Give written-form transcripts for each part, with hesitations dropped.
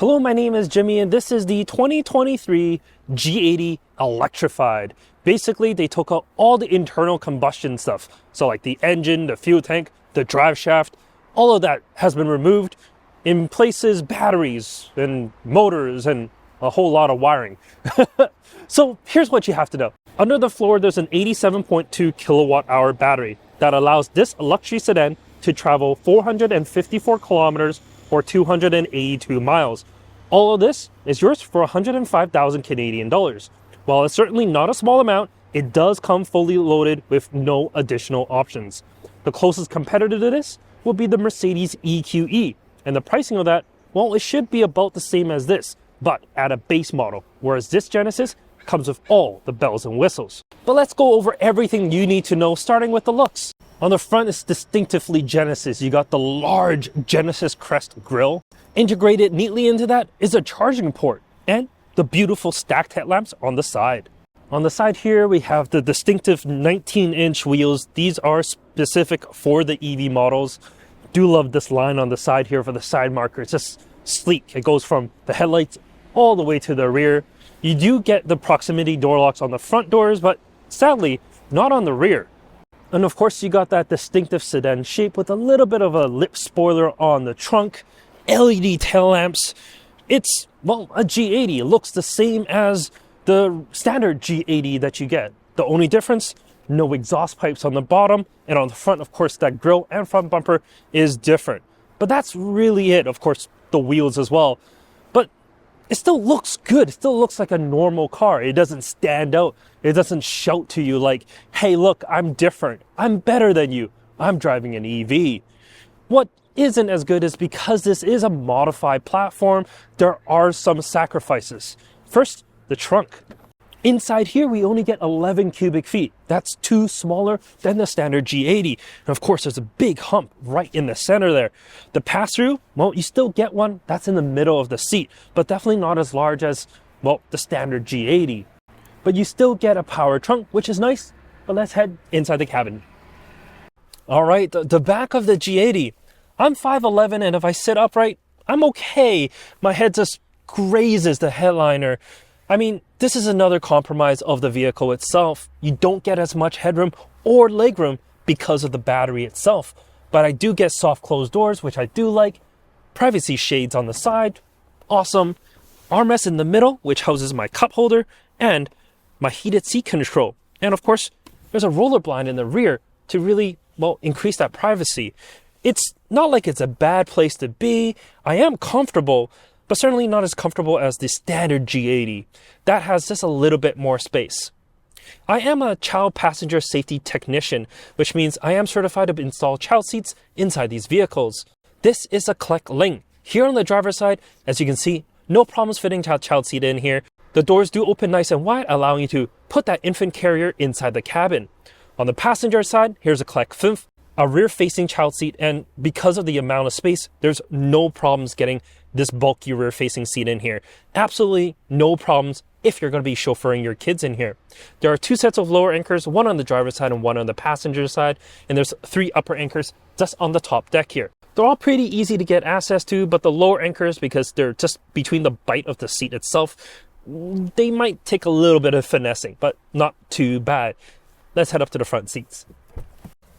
Hello, my name is Jimmy and this is the 2023 G80 Electrified. Basically, they took out all the internal combustion stuff. So like the engine, the fuel tank, the drive shaft, all of that has been removed. In places, batteries and motors and a whole lot of wiring. So here's what you have to know. Under the floor, there's an 87.2 kilowatt hour battery that allows this luxury sedan to travel 454 kilometers or 282 miles. All of this is yours for 105,000 Canadian dollars. While it's certainly not a small amount, it does come fully loaded with no additional options. The closest competitor to this will be the Mercedes EQE, and the pricing of that, well, it should be about the same as this, but at a base model, whereas this Genesis comes with all the bells and whistles. But let's go over everything you need to know, starting with the looks. On the front is distinctively Genesis. You got the large Genesis crest grille. Integrated neatly into that is a charging port and the beautiful stacked headlamps on the side. On the side here, we have the distinctive 19-inch wheels. These are specific for the EV models. Do love this line on the side here for the side marker. It's just sleek. It goes from the headlights all the way to the rear. You do get the proximity door locks on the front doors, but sadly, not on the rear. And of course, you got that distinctive sedan shape with a little bit of a lip spoiler on the trunk, LED tail lamps. It's, well, a G80. It looks the same as the standard G80 that you get. The only difference, no exhaust pipes on the bottom, and on the front, of course, that grille and front bumper is different. But that's really it. Of course, the wheels as well. But it still looks good. It still looks like a normal car. It doesn't stand out. It doesn't shout to you like, hey, look, I'm different. I'm better than you. I'm driving an EV. What isn't as good is because this is a modified platform, there are some sacrifices. First, the trunk. Inside here, we only get 11 cubic feet. That's 2 smaller than the standard G80. And of course, there's a big hump right in the center there. The pass-through, well, you still get one that's in the middle of the seat, but definitely not as large as, well, the standard G80. But you still get a power trunk, which is nice, but let's head inside the cabin. All right, the back of the G80. I'm 5'11", and if I sit upright, I'm okay. My head just grazes the headliner. I mean, this is another compromise of the vehicle itself. You don't get as much headroom or legroom because of the battery itself. But I do get soft closed doors, which I do like. Privacy shades on the side, awesome. Armrest in the middle, which houses my cup holder, and my heated seat control. And of course, there's a roller blind in the rear to really, well, increase that privacy. It's not like it's a bad place to be. I am comfortable, but certainly not as comfortable as the standard G80. That has just a little bit more space. I am a child passenger safety technician, which means I am certified to install child seats inside these vehicles. This is a collect lane. Here on the driver's side, as you can see, no problems fitting a child seat in here. The doors do open nice and wide, allowing you to put that infant carrier inside the cabin. On the passenger side, here's a collect fifth, a rear-facing child seat, and because of the amount of space, there's no problems getting this bulky rear-facing seat in here. Absolutely no problems if you're going to be chauffeuring your kids in here. There are 2 sets of lower anchors, one on the driver's side and one on the passenger side, and there's 3 upper anchors just on the top deck here. They're all pretty easy to get access to, but the lower anchors, because they're just between the bite of the seat itself, they might take a little bit of finessing, but not too bad. Let's head up to the front seats.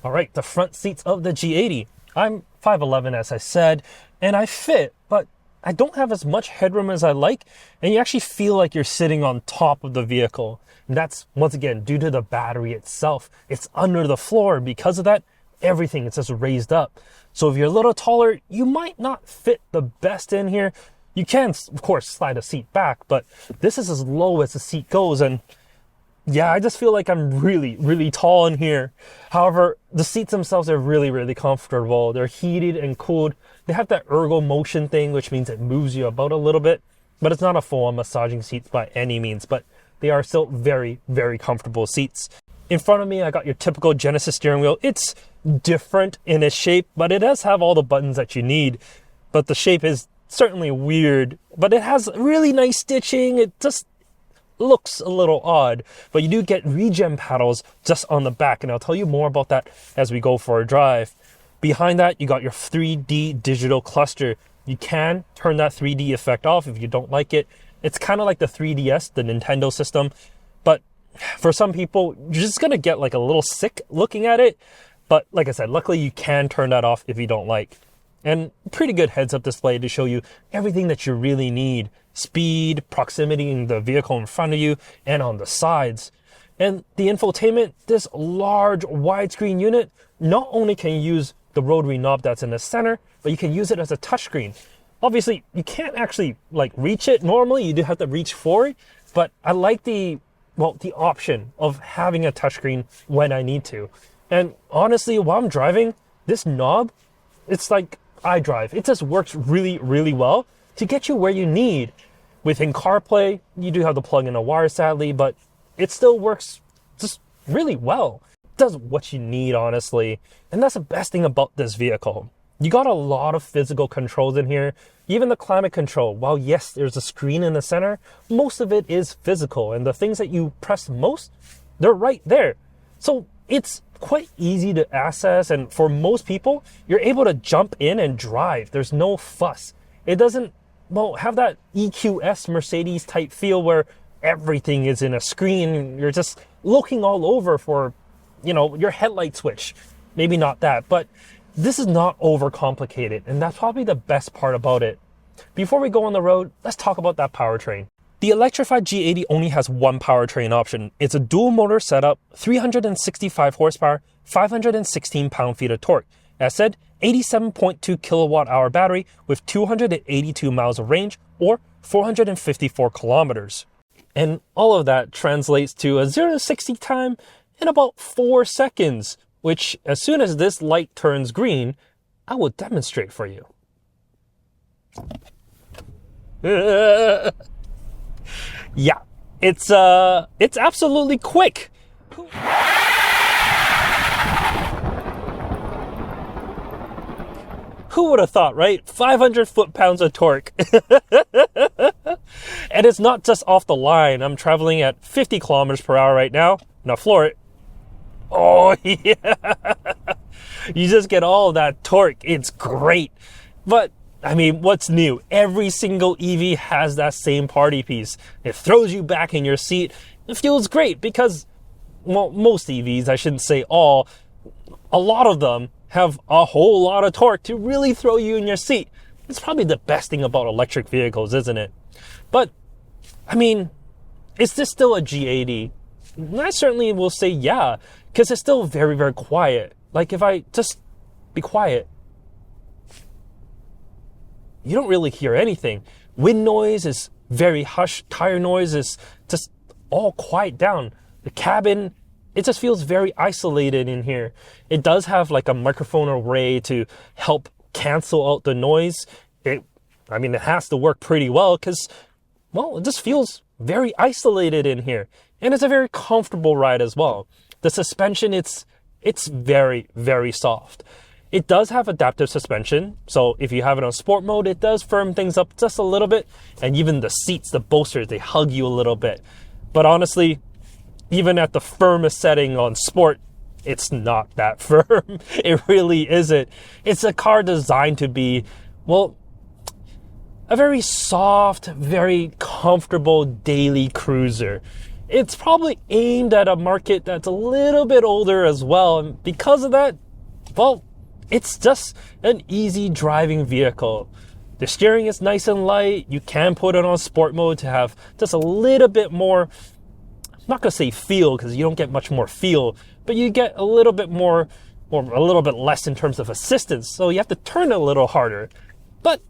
All right, the front seats of the G80. I'm 5'11", as I said, and I fit, but I don't have as much headroom as I like, and you actually feel like you're sitting on top of the vehicle. And that's, once again, due to the battery itself. It's under the floor, and because of that, everything is just raised up. So if you're a little taller, you might not fit the best in here. You can, of course, slide a seat back, but this is as low as the seat goes, and yeah, I just feel like I'm really, really tall in here. However, the seats themselves are really, really comfortable. They're heated and cooled. They have that ergo motion thing, which means it moves you about a little bit, but it's not a full-on massaging seats by any means, but they are still very, very comfortable seats. In front of me, I got your typical Genesis steering wheel. It's different in its shape, but it does have all the buttons that you need. But the shape is certainly weird, but it has really nice stitching. It just looks a little odd, but you do get regen paddles just on the back, and I'll tell you more about that as we go for a drive. Behind that, you got your 3D digital cluster. You can turn that 3D effect off if you don't like it. It's kind of like the 3DS, the Nintendo system. But for some people, you're just going to get like a little sick looking at it. But like I said, luckily you can turn that off if you don't like. And pretty good heads-up display to show you everything that you really need. Speed, proximity in the vehicle in front of you, and on the sides. And the infotainment, this large widescreen unit, not only can you use the rotary knob that's in the center, but you can use it as a touchscreen. Obviously, you can't actually like reach it normally. You do have to reach for it. But I like the option of having a touchscreen when I need to. And honestly, while I'm driving, this knob, it's like iDrive. It just works really, really well to get you where you need. Within CarPlay, you do have to plug in a wire, sadly, but it still works just really well. It does what you need, honestly. And that's the best thing about this vehicle. You got a lot of physical controls in here. Even the climate control, while yes, there's a screen in the center, most of it is physical. And the things that you press most, they're right there. So it's quite easy to access. And for most people, you're able to jump in and drive. There's no fuss. It doesn't have that EQS Mercedes type feel where everything is in a screen. You're just looking all over for, your headlight switch. Maybe not that, but this is not overcomplicated, and that's probably the best part about it. Before we go on the road, let's talk about that powertrain. The Electrified G80 only has one powertrain option. It's a dual motor setup, 365 horsepower, 516 pound-feet of torque. As said, 87.2 kilowatt-hour battery with 282 miles of range, or 454 kilometers. And all of that translates to a 0 to 60 time in about 4 seconds, which as soon as this light turns green, I will demonstrate for you. Yeah, it's absolutely quick. Who would have thought, right? 500 foot-pounds of torque. And it's not just off the line. I'm traveling at 50 kilometers per hour right now. Now floor it. Oh, yeah. You just get all that torque. It's great. But, what's new? Every single EV has that same party piece. It throws you back in your seat. It feels great because, most EVs, I shouldn't say all, a lot of them have a whole lot of torque to really throw you in your seat. It's probably the best thing about electric vehicles, isn't it? But, is this still a G80? I certainly will say yeah, because it's still very, very quiet. Like if I just be quiet, you don't really hear anything. Wind noise is very hushed. Tire noise is just all quiet down. The cabin, it just feels very isolated in here. It does have like a microphone array to help cancel out the noise. It has to work pretty well because, it just feels very isolated in here. And it's a very comfortable ride as well. The suspension, it's very, very soft. It does have adaptive suspension. So if you have it on sport mode, it does firm things up just a little bit. And even the seats, the bolsters, they hug you a little bit. But honestly, even at the firmest setting on sport, it's not that firm. It really isn't. It's a car designed to be, a very soft, very comfortable daily cruiser. It's probably aimed at a market that's a little bit older as well. And because of that, it's just an easy driving vehicle. The steering is nice and light. You can put it on sport mode to have just a little bit more, I'm not going to say feel because you don't get much more feel, but you get a little bit more or a little bit less in terms of assistance. So you have to turn a little harder. But,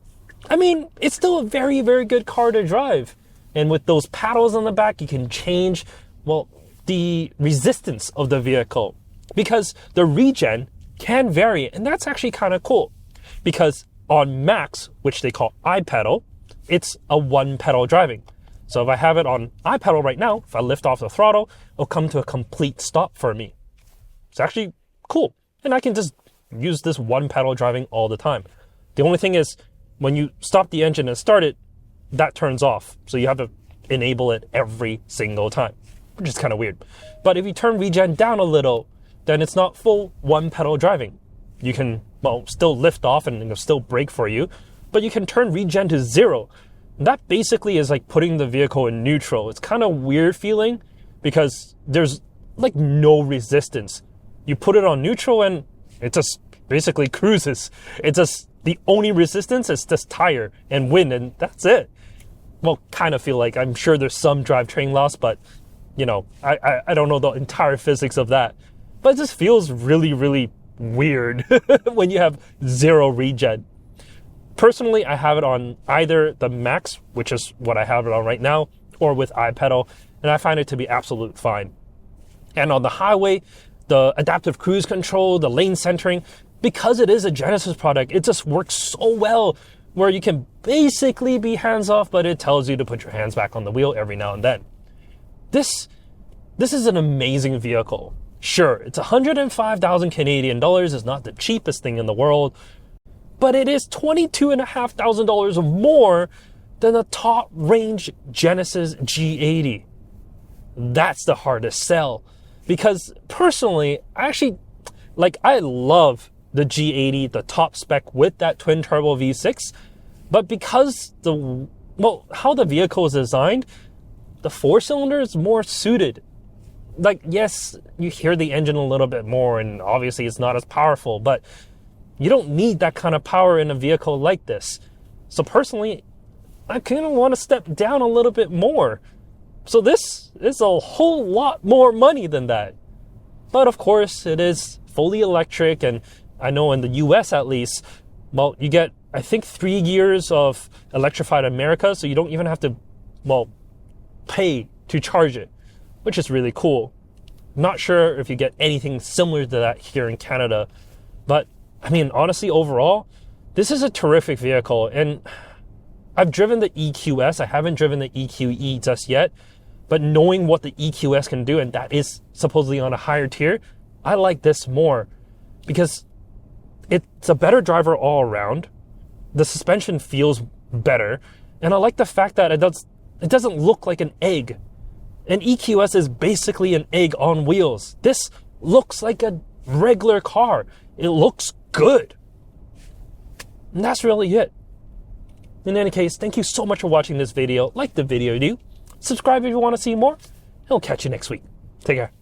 it's still a very, very good car to drive. And with those paddles on the back, you can change, the resistance of the vehicle. Because the regen can vary, and that's actually kind of cool. Because on max, which they call iPedal, it's a one-pedal driving. So if I have it on iPedal right now, if I lift off the throttle, it'll come to a complete stop for me. It's actually cool. And I can just use this one-pedal driving all the time. The only thing is, when you stop the engine and start it, that turns off. So you have to enable it every single time, which is kind of weird. But if you turn regen down a little, then it's not full one-pedal driving. You can, still lift off and it'll still brake for you. but you can turn regen to 0. That basically is like putting the vehicle in neutral. It's kind of weird feeling because there's like no resistance. You put it on neutral and it just basically cruises. It's just the only resistance is just tire and wind, and that's it. Well, kind of feel like, I'm sure there's some drivetrain loss, but you know, I don't know the entire physics of that. But it just feels really, really weird when you have 0 regen. Personally, I have it on either the Max, which is what I have it on right now, or with iPedal, and I find it to be absolute fine. And on the highway, the adaptive cruise control, the lane centering, because it is a Genesis product, it just works so well where you can basically be hands off, but it tells you to put your hands back on the wheel every now and then. This is an amazing vehicle. Sure, it's 105,000 Canadian dollars. It's not the cheapest thing in the world, but it is $22,500 more than the top range Genesis G80. That's the hardest sell, because personally, I love the G80, the top spec with that twin turbo V6, but because how the vehicle is designed, the 4-cylinder is more suited. Like, yes, you hear the engine a little bit more, and obviously it's not as powerful, but you don't need that kind of power in a vehicle like this. So personally, I kind of want to step down a little bit more. So this is a whole lot more money than that. But of course, it is fully electric, and I know in the US at least, well, you get, I think, 3 years of Electrified America, so you don't even have to, pay to charge it, which is really cool. Not sure if you get anything similar to that here in Canada, but I mean, honestly, overall, this is a terrific vehicle, and I've driven the EQS. I haven't driven the EQE just yet, but knowing what the EQS can do, and that is supposedly on a higher tier, I like this more because it's a better driver all around. The suspension feels better, and I like the fact that it doesn't look like an egg. An EQS is basically an egg on wheels. This looks like a regular car. It looks good. And that's really it. In any case, thank you so much for watching this video. Like the video, subscribe if you want to see more, and I'll catch you next week. Take care.